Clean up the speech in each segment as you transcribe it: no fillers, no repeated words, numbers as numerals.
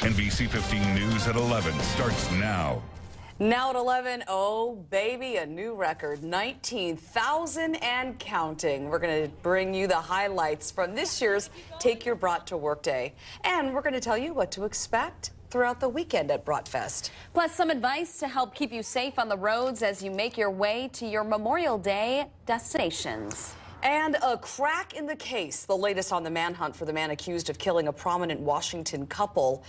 NBC 15 News at 11 starts now. Now at 11, oh baby, a new record, 19,000 and counting. We're going to bring you the highlights from this year's Take Your Brat to Work Day. And we're going to tell you what to expect throughout the weekend at Bratfest. Plus some advice to help keep you safe on the roads as you make your way to your Memorial Day destinations. And a crack in the case, the latest on the manhunt for the man accused of killing a prominent Washington couple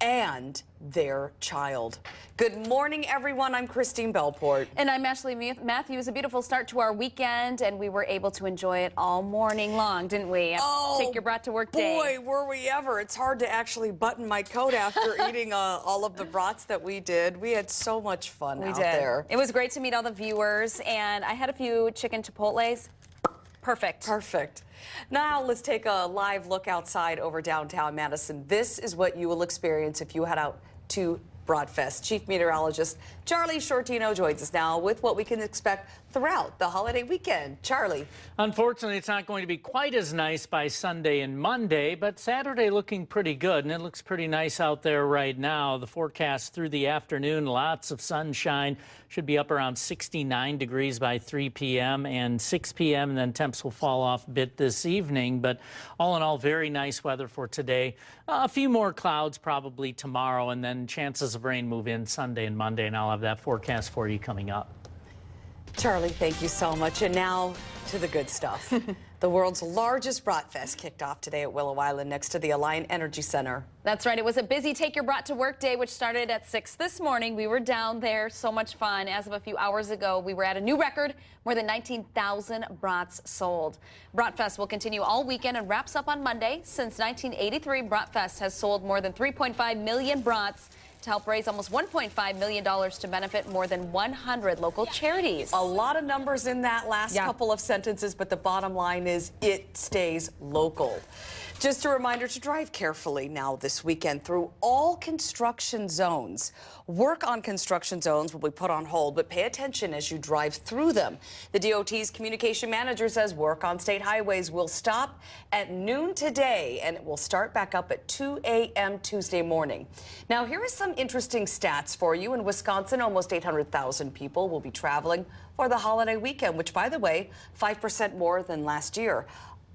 and their child. Good morning, everyone. I'm Christine Belport. And I'm Ashley Matthews. A beautiful start to our weekend, and we were able to enjoy it all morning long, didn't we? Oh, Take Your Brat to Work Day. Boy, were we ever. It's hard to actually button my coat after eating all of the brats that we did. We had so much fun out there. It was great to meet all the viewers, and I had a few chicken chipotles. Perfect. Perfect. Now let's take a live look outside over downtown Madison. This is what you will experience if you head out to Bratfest. Chief Meteorologist Charlie Shortino joins us now with what we can expect throughout the holiday weekend. Charlie. Unfortunately, it's not going to be quite as nice by Sunday and Monday, but Saturday looking pretty good, and it looks pretty nice out there right now. The forecast through the afternoon, lots of sunshine, should be up around 69 degrees by 3 p.m. and 6 p.m., and then temps will fall off a bit this evening. But all in all, very nice weather for today. A few more clouds probably tomorrow, and then chances of rain move in Sunday and Monday, and I'll have that forecast for you coming up. Charlie, thank you so much. And now to the good stuff. The world's largest Bratfest kicked off today at Willow Island next to the Alliant Energy Center. That's right. It was a busy Take Your Brat to Work Day, which started at 6 this morning. We were down there. So much fun. As of a few hours ago, we were at a new record, more than 19,000 brats sold. Bratfest will continue all weekend and wraps up on Monday. Since 1983, Bratfest has sold more than 3.5 million brats to help raise almost $1.5 million to benefit more than 100 local charities. A lot of numbers in that last couple of sentences, but the bottom line is it stays local. Just a reminder to drive carefully now this weekend through all construction zones. Work on construction zones will be put on hold, but pay attention as you drive through them. The DOT's communication manager says work on state highways will stop at noon today, and it will start back up at 2 a.m. Tuesday morning. Now, here are some interesting stats for you. In Wisconsin, almost 800,000 people will be traveling for the holiday weekend, which, by the way, 5% more than last year.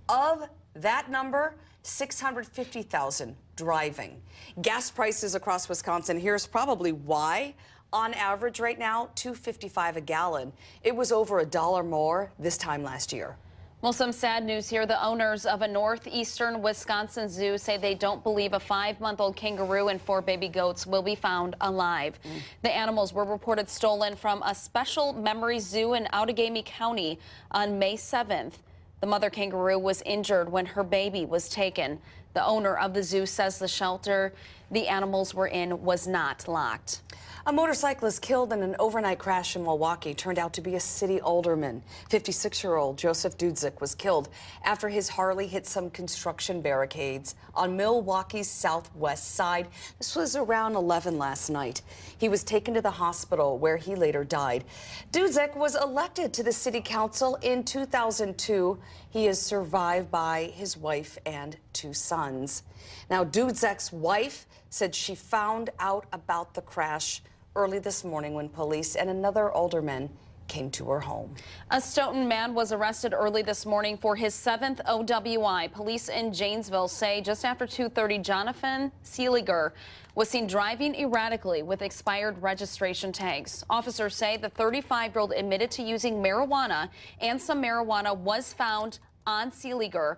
Of that number, 650,000 driving. Gas prices across Wisconsin, here's probably why. On average right now, $2.55 a gallon. It was over $1 more this time last year. Well, some sad news here. The owners of a northeastern Wisconsin zoo say they don't believe a 5-month-old kangaroo and 4 baby goats will be found alive. The animals were reported stolen from a special memory zoo in Outagamie County on May 7th. The mother kangaroo was injured when her baby was taken. The owner of the zoo says the shelter the animals were in was not locked. A motorcyclist killed in an overnight crash in Milwaukee turned out to be a city alderman. 56-year-old Joseph Dudzik was killed after his Harley hit some construction barricades on Milwaukee's southwest side. This was around 11 last night. He was taken to the hospital where he later died. Dudzik was elected to the city council in 2002. He is survived by his wife and 2 sons. Now, Dudzik's wife said she found out about the crash early this morning when police and another alderman came to her home. A Stoughton man was arrested early this morning for his 7th OWI. Police in Janesville say just after 2:30, Jonathan Seeliger was seen driving erratically with expired registration tags. Officers say the 35-year-old admitted to using marijuana, and some marijuana was found on Seeliger.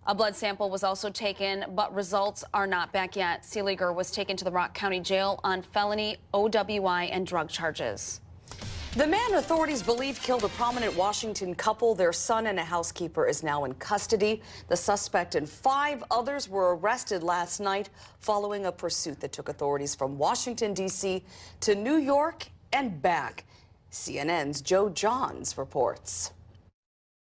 A blood sample was also taken, but results are not back yet. Seeliger was taken to the Rock County Jail on felony OWI and drug charges. The man authorities believe killed a prominent Washington couple. Their son and a housekeeper is now in custody. The suspect and 5 others were arrested last night following a pursuit that took authorities from Washington, D.C. to New York and back. CNN's Joe Johns reports.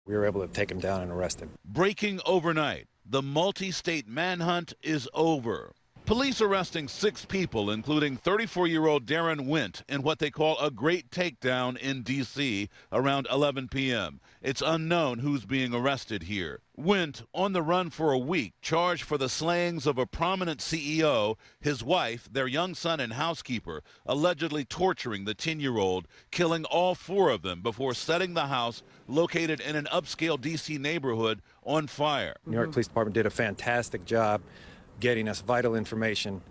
We were able to take him down and arrest him. Breaking overnight, the multi-state manhunt is over. Police arresting 6 people, including 34-year-old Darren Wint, in what they call a great takedown in D.C. around 11 p.m. It's unknown who's being arrested here. Wint, on the run for a week, charged for the slayings of a prominent CEO, his wife, their young son, and housekeeper, allegedly torturing the 10-year-old, killing all 4 of them before setting the house located in an upscale D.C. neighborhood on fire. New York Police Department did a fantastic job getting us vital information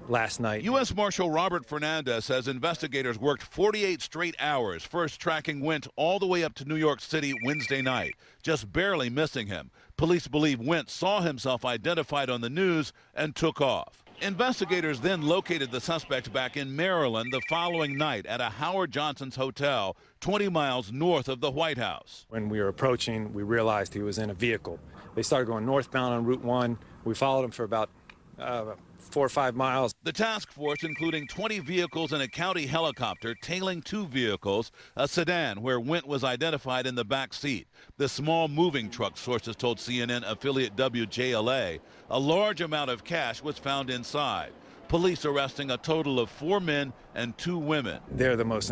last night. U.S. Marshal Robert Fernandez says investigators worked 48 straight hours, first tracking Wint all the way up to New York City Wednesday night, just barely missing him. Police believe Wint saw himself identified on the news and took off. Investigators then located the suspect back in Maryland the following night at a Howard Johnson's hotel 20 miles north of the White House. When we were approaching, we realized he was in a vehicle. They started going northbound on Route 1. We followed him for about 4 or 5 miles. The task force, including 20 vehicles and a county helicopter, tailing 2 vehicles, a sedan where Wint was identified in the back seat, the small moving truck, sources told CNN affiliate WJLA. A large amount of cash was found inside. Police arresting a total of 4 men and 2 women. They're the most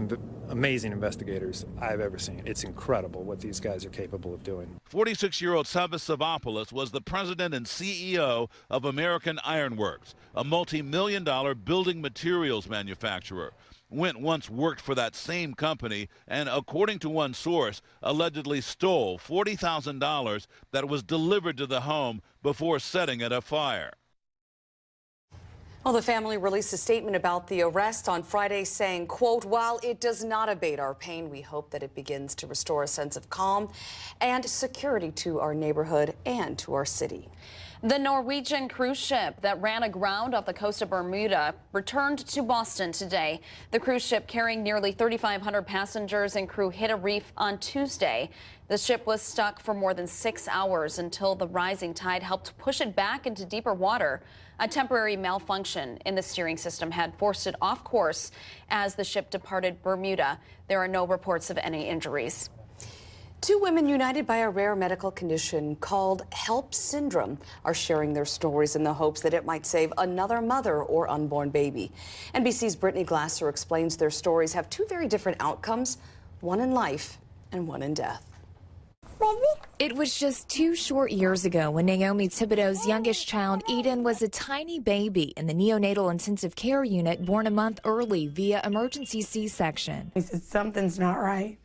amazing investigators I've ever seen. It's incredible what these guys are capable of doing. 46-year-old Savas Savopoulos was the president and CEO of American Ironworks, a multi-million-dollar building materials manufacturer. Wint once worked for that same company and, according to one source, allegedly stole $40,000 that was delivered to the home before setting it afire. Well, the family released a statement about the arrest on Friday saying, quote, "While it does not abate our pain, we hope that it begins to restore a sense of calm and security to our neighborhood and to our city." The Norwegian cruise ship that ran aground off the coast of Bermuda returned to Boston today. The cruise ship carrying nearly 3,500 passengers and crew hit a reef on Tuesday. The ship was stuck for more than 6 hours until the rising tide helped push it back into deeper water. A temporary malfunction in the steering system had forced it off course as the ship departed Bermuda. There are no reports of any injuries. 2 women united by a rare medical condition called HELP syndrome are sharing their stories in the hopes that it might save another mother or unborn baby. NBC's Brittany Glasser explains their stories have 2 very different outcomes, one in life and one in death. It was just 2 short years ago when Naomi Thibodeau's youngest child, Eden, was a tiny baby in the neonatal intensive care unit, born a month early via emergency C-section. He said, "Something's not right,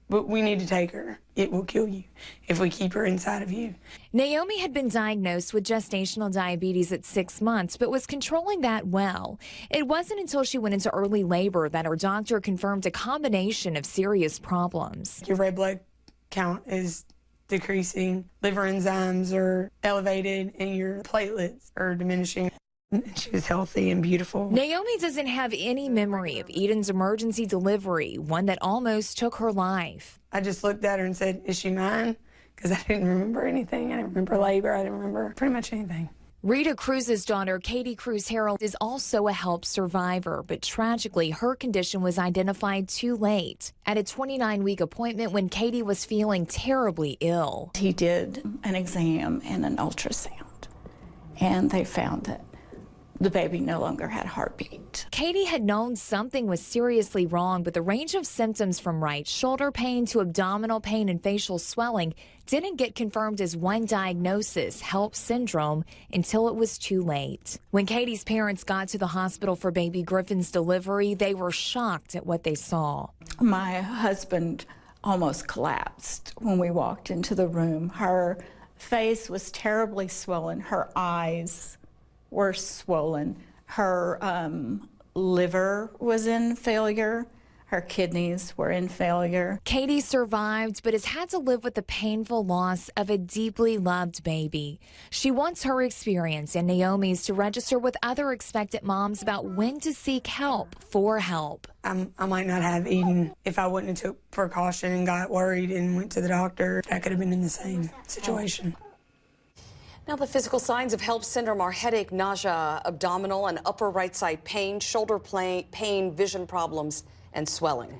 but we need to take her. It will kill you if we keep her inside of you." Naomi had been diagnosed with gestational diabetes at 6 months, but was controlling that well. It wasn't until she went into early labor that her doctor confirmed a combination of serious problems. Your red blood count is decreasing, liver enzymes are elevated, and your platelets are diminishing. She was healthy and beautiful. Naomi doesn't have any memory of Eden's emergency delivery, one that almost took her life. I just looked at her and said, "Is she mine?" Because I didn't remember anything. I didn't remember labor. I didn't remember pretty much anything. Rita Cruz's daughter, Katie Cruz Harrell, is also a HELP survivor, but tragically, her condition was identified too late at a 29-week appointment when Katie was feeling terribly ill. He did an exam and an ultrasound, and they found that the baby no longer had a heartbeat. Katie had known something was seriously wrong, but the range of symptoms from right shoulder pain to abdominal pain and facial swelling didn't get confirmed as one diagnosis, HELP syndrome, until it was too late. When Katie's parents got to the hospital for baby Griffin's delivery, they were shocked at what they saw. My husband almost collapsed when we walked into the room. Her face was terribly swollen. Her eyes were swollen. Her liver was in failure. Her kidneys were in failure. Katie survived, but has had to live with the painful loss of a deeply loved baby. She wants her experience and Naomi's to register with other expectant moms about when to seek help for help. I might not have Eden if I wouldn't have took precaution and got worried and went to the doctor. I could have been in the same situation. Now, the physical signs of HELP syndrome are headache, nausea, abdominal and upper right side pain, shoulder pain, vision problems, and swelling.